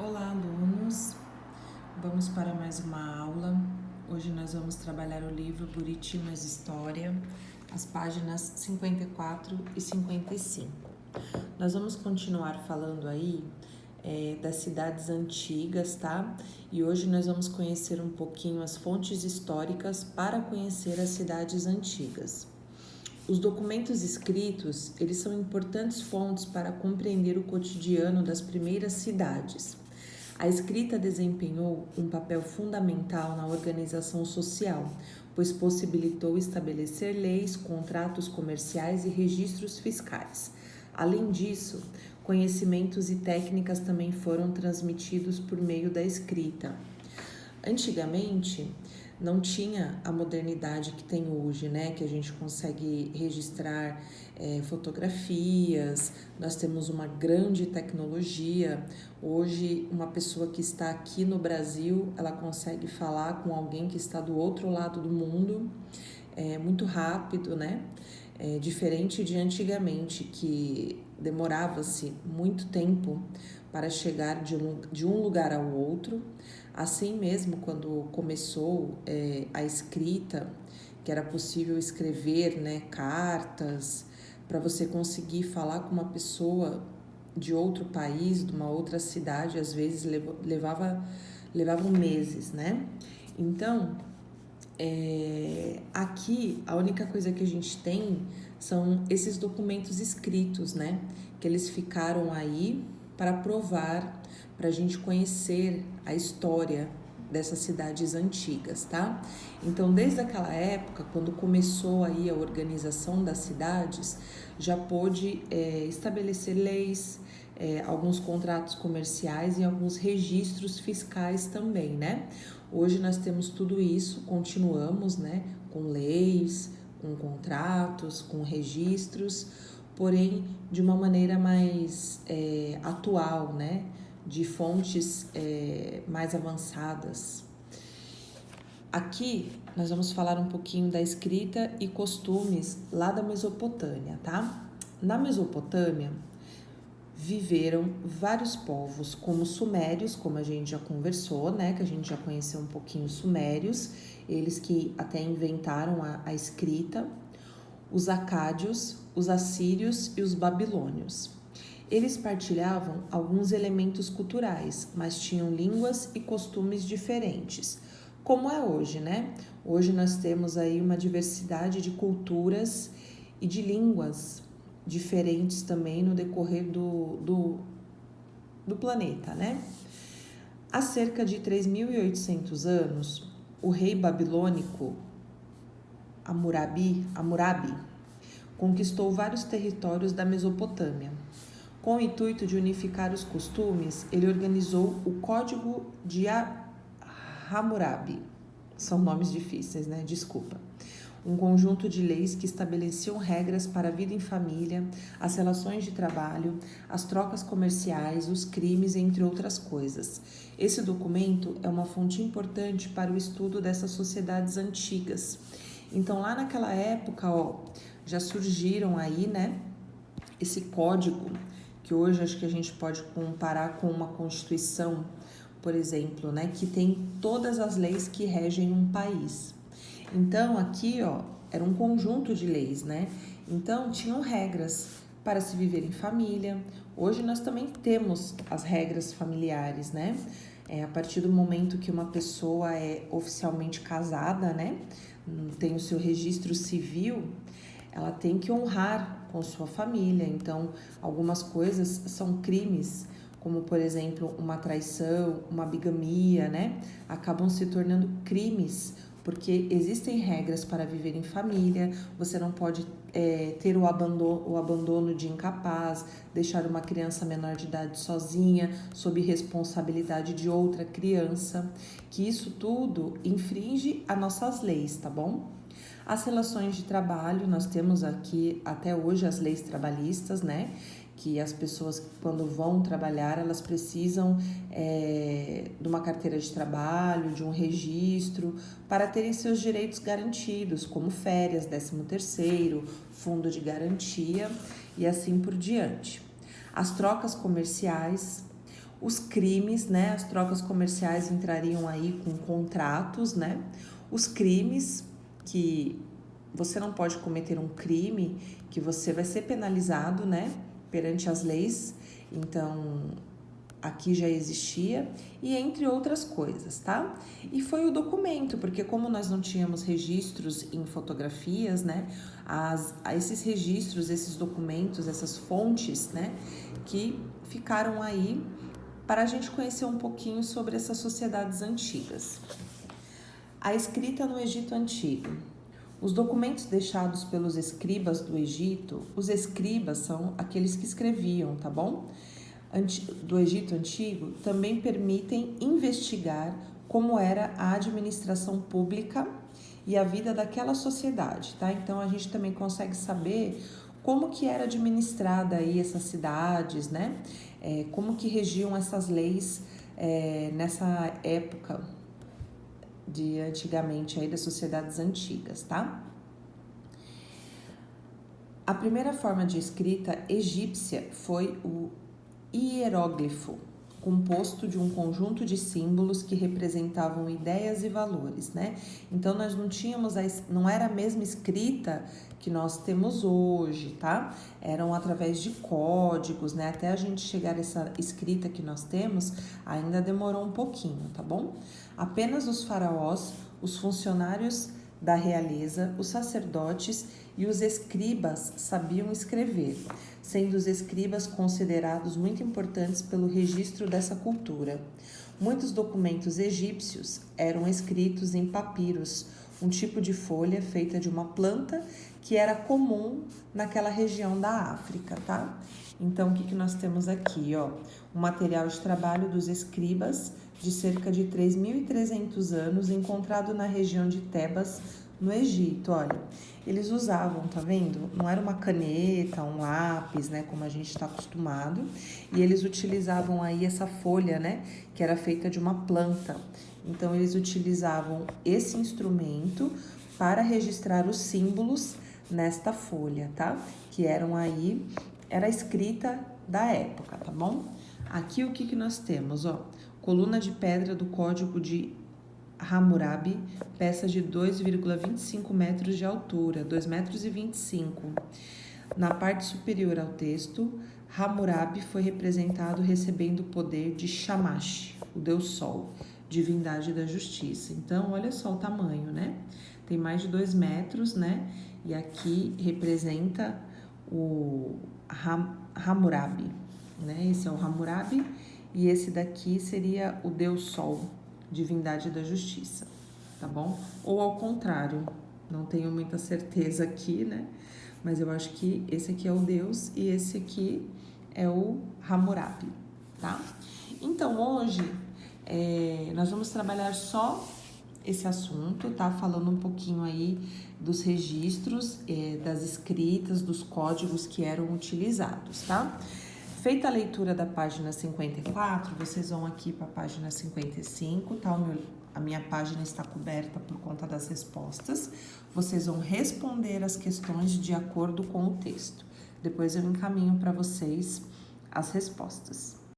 Olá, alunos! Vamos para mais uma aula. Hoje nós vamos trabalhar o livro Buriti Mais História, as páginas 54 e 55. Nós vamos continuar falando aí das cidades antigas, tá? E hoje nós vamos conhecer um pouquinho as fontes históricas para conhecer as cidades antigas. Os documentos escritos, eles são importantes fontes para compreender o cotidiano das primeiras cidades. A escrita desempenhou um papel fundamental na organização social, pois possibilitou estabelecer leis, contratos comerciais e registros fiscais. Além disso, conhecimentos e técnicas também foram transmitidos por meio da escrita. Antigamente, não tinha a modernidade que tem hoje, né? Que a gente consegue registrar fotografias, nós temos uma grande tecnologia. Hoje, uma pessoa que está aqui no Brasil, ela consegue falar com alguém que está do outro lado do mundo, muito rápido, né? Diferente de antigamente, que demorava-se muito tempo para chegar de um lugar ao outro. Assim mesmo, quando começou a escrita, que era possível escrever, né, cartas, para você conseguir falar com uma pessoa de outro país, de uma outra cidade, às vezes levavam meses, né? Então, aqui a única coisa que a gente tem são esses documentos escritos, né? Que eles ficaram aí para provar, para a gente conhecer a história dessas cidades antigas, tá? Então, desde aquela época, quando começou aí a organização das cidades, já pôde estabelecer leis, alguns contratos comerciais e alguns registros fiscais também, né? Hoje nós temos tudo isso, continuamos, né, com leis, com contratos, com registros, porém de uma maneira mais atual, né, de fontes mais avançadas. Aqui nós vamos falar um pouquinho da escrita e costumes lá da Mesopotâmia, tá? Na Mesopotâmia viveram vários povos, como os sumérios, como a gente já conversou, né? Que a gente já conheceu um pouquinho os sumérios, eles que até inventaram a escrita, os acádios, os assírios e os babilônios. Eles partilhavam alguns elementos culturais, mas tinham línguas e costumes diferentes, como é hoje, né? Hoje nós temos aí uma diversidade de culturas e de línguas diferentes também no decorrer do planeta, né? Há cerca de 3.800 anos, o rei babilônico Hammurabi conquistou vários territórios da Mesopotâmia. Com o intuito de unificar os costumes, ele organizou o Código de Hammurabi. São nomes difíceis, né? Desculpa. Um conjunto de leis que estabeleciam regras para a vida em família, as relações de trabalho, as trocas comerciais, os crimes, entre outras coisas. Esse documento é uma fonte importante para o estudo dessas sociedades antigas. Então, lá naquela época, já surgiram aí, né, esse código, que hoje acho que a gente pode comparar com uma constituição, por exemplo, né, que tem todas as leis que regem um país. Então, aqui, era um conjunto de leis, né? Então, tinham regras para se viver em família. Hoje nós também temos as regras familiares, né? A partir do momento que uma pessoa é oficialmente casada, né? Tem o seu registro civil, ela tem que honrar com sua família. Então, algumas coisas são crimes, como, por exemplo, uma traição, uma bigamia, né? Acabam se tornando crimes, porque existem regras para viver em família. Você não pode ter o abandono de incapaz, deixar uma criança menor de idade sozinha, sob responsabilidade de outra criança, que isso tudo infringe as nossas leis, tá bom? As relações de trabalho, nós temos aqui até hoje as leis trabalhistas, né? Que as pessoas, quando vão trabalhar, elas precisam de uma carteira de trabalho, de um registro, para terem seus direitos garantidos, como férias, 13º, fundo de garantia e assim por diante. As trocas comerciais, Os crimes, né? As trocas comerciais entrariam aí com contratos, né? Os crimes, que você não pode cometer um crime que você vai ser penalizado, né? Perante as leis. Então, aqui já existia, e entre outras coisas, tá? E foi o documento, porque como nós não tínhamos registros em fotografias, né? Esses registros, esses documentos, essas fontes, né? Que ficaram aí para a gente conhecer um pouquinho sobre essas sociedades antigas. A escrita no Egito Antigo. Os documentos deixados pelos escribas do Egito, os escribas são aqueles que escreviam, tá bom? Do Egito Antigo, também permitem investigar como era a administração pública e a vida daquela sociedade, tá? Então, a gente também consegue saber como que era administrada aí essas cidades, né? Como que regiam essas leis nessa época de antigamente aí das sociedades antigas, tá? A primeira forma de escrita egípcia foi o hieróglifo, composto de um conjunto de símbolos que representavam ideias e valores, né? Então nós não era a mesma escrita que nós temos hoje, tá? Eram através de códigos, né? Até a gente chegar a essa escrita que nós temos, ainda demorou um pouquinho, tá bom? Apenas os faraós, os funcionários da realeza, os sacerdotes e os escribas sabiam escrever, sendo os escribas considerados muito importantes pelo registro dessa cultura. Muitos documentos egípcios eram escritos em papiros, um tipo de folha feita de uma planta que era comum naquela região da África, tá? Então, o que nós temos aqui, ó? O material de trabalho dos escribas de cerca de 3.300 anos, encontrado na região de Tebas, no Egito. Olha, eles usavam, tá vendo? Não era uma caneta, um lápis, né, como a gente está acostumado, e eles utilizavam aí essa folha, né, que era feita de uma planta. Então, eles utilizavam esse instrumento para registrar os símbolos nesta folha, tá? Que eram aí, era a escrita da época, tá bom? Aqui o que nós temos, ó? Coluna de pedra do Código de Hammurabi, peça de 2,25 metros de altura, 2,25 metros. Na parte superior ao texto, Hammurabi foi representado recebendo o poder de Shamash, o deus Sol, divindade da justiça. Então, olha só o tamanho, né? Tem mais de 2 metros, né? E aqui representa o Hammurabi, né? Esse é o Hammurabi e esse daqui seria o deus Sol, divindade da justiça, tá bom? Ou ao contrário, não tenho muita certeza aqui, né? Mas eu acho que esse aqui é o deus e esse aqui é o Hammurabi, tá? Então, hoje, nós vamos trabalhar só esse assunto, tá? Falando um pouquinho aí dos registros, das escritas, dos códigos que eram utilizados, tá? Feita a leitura da página 54, vocês vão aqui para a página 55, tá? A minha página está coberta por conta das respostas. Vocês vão responder as questões de acordo com o texto. Depois eu encaminho para vocês as respostas.